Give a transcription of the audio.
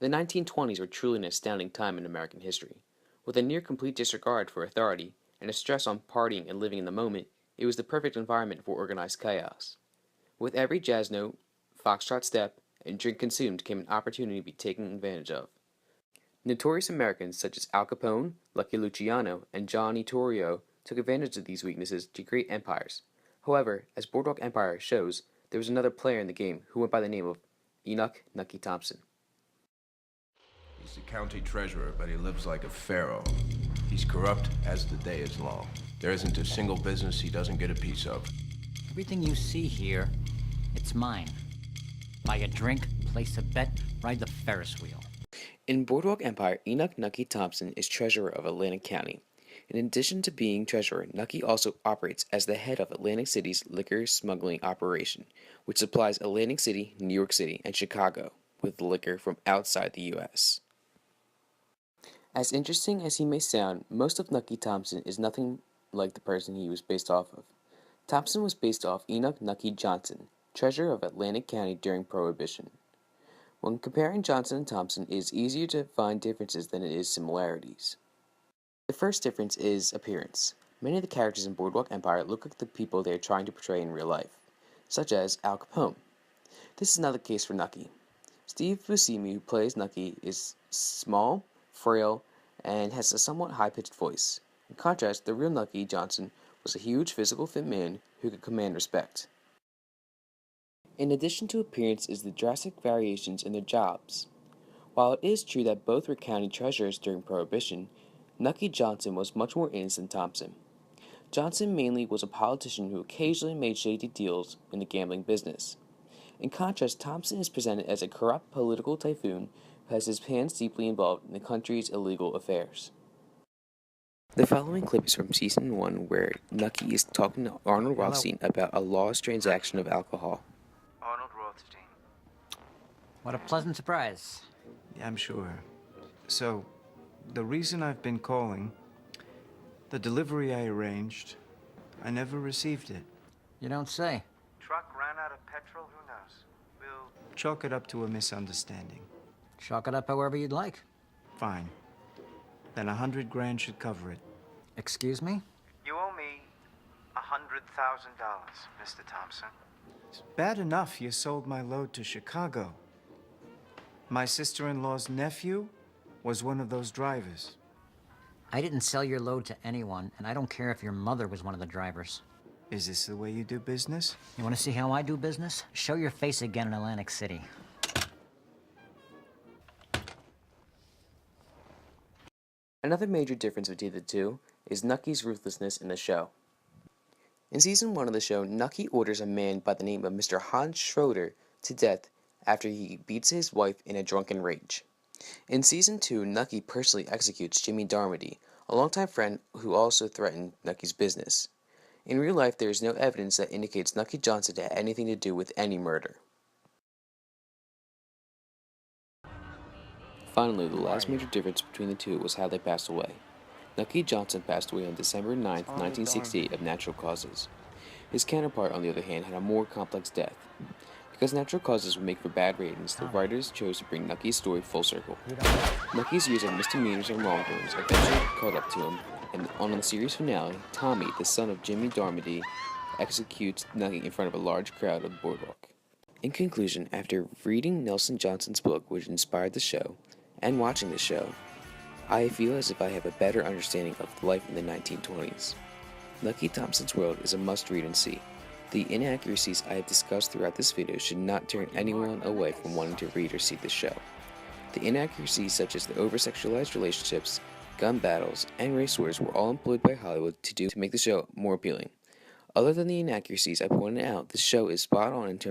The 1920s were truly an astounding time in American history. With a near complete disregard for authority and a stress on partying and living in the moment, it was the perfect environment for organized chaos. With every jazz note, foxtrot step, and drink consumed came an opportunity to be taken advantage of. Notorious Americans such as Al Capone, Lucky Luciano, and Johnny Torrio took advantage of these weaknesses to create empires. However, as Boardwalk Empire shows, there was another player in the game who went by the name of Enoch Nucky Thompson. He's the county treasurer, but he lives like a pharaoh. He's corrupt as the day is long. There isn't a single business he doesn't get a piece of. Everything you see here, it's mine. Buy a drink, place a bet, ride the Ferris wheel. In Boardwalk Empire, Enoch Nucky Thompson is treasurer of Atlantic County. In addition to being treasurer, Nucky also operates as the head of Atlantic City's liquor smuggling operation, which supplies Atlantic City, New York City, and Chicago with liquor from outside the U.S. As interesting as he may sound, most of Nucky Thompson is nothing like the person he was based off of. Thompson was based off Enoch Nucky Johnson, treasurer of Atlantic County during Prohibition. When comparing Johnson and Thompson, it is easier to find differences than it is similarities. The first difference is appearance. Many of the characters in Boardwalk Empire look like the people they are trying to portray in real life, such as Al Capone. This is not the case for Nucky. Steve Buscemi, who plays Nucky, is small, frail, and has a somewhat high-pitched voice. In contrast, the real Nucky Johnson was a huge, physical fit man who could command respect. In addition to appearance is the drastic variations in their jobs. While it is true that both were county treasurers during Prohibition, Nucky Johnson was much more innocent than Thompson. Johnson mainly was a politician who occasionally made shady deals in the gambling business. In contrast, Thompson is presented as a corrupt political typhoon who has his hands deeply involved in the country's illegal affairs. The following clip is from Season 1 where Nucky is talking to Arnold Rothstein about a lost transaction of alcohol. Arnold Rothstein. What a pleasant surprise. Yeah, I'm sure. So, the reason I've been calling, the delivery I arranged, I never received it. You don't say. Truck ran out of petrol, who knows? We'll chalk it up to a misunderstanding. Chalk it up however you'd like. Fine. Then 100 grand should cover it. Excuse me? You owe me $100,000, Mr. Thompson. It's bad enough you sold my load to Chicago. My sister-in-law's nephew was one of those drivers. I didn't sell your load to anyone, and I don't care if your mother was one of the drivers. Is this the way you do business? You want to see how I do business? Show your face again in Atlantic City. Another major difference between the two is Nucky's ruthlessness in the show. In Season 1 of the show, Nucky orders a man by the name of Mr. Hans Schroeder to death after he beats his wife in a drunken rage. In Season 2, Nucky personally executes Jimmy Darmody, a longtime friend who also threatened Nucky's business. In real life, there is no evidence that indicates Nucky Johnson had anything to do with any murder. Finally, the last major difference between the two was how they passed away. Nucky Johnson passed away on December 9, 1968 of natural causes. His counterpart, on the other hand, had a more complex death. Because natural causes would make for bad ratings, the writers chose to bring Nucky's story full circle. Nucky's years of misdemeanors and wrongdoings eventually caught up to him, and on the series finale, Tommy, the son of Jimmy Darmody, executes Nucky in front of a large crowd of Boardwalk. In conclusion, after reading Nelson Johnson's book, which inspired the show, and watching the show, I feel as if I have a better understanding of life in the 1920s. Nucky Thompson's world is a must-read and see. The inaccuracies I have discussed throughout this video should not turn anyone away from wanting to read or see the show. The inaccuracies such as the over-sexualized relationships, gun battles, and race wars were all employed by Hollywood to make the show more appealing. Other than the inaccuracies I pointed out, the show is spot on in terms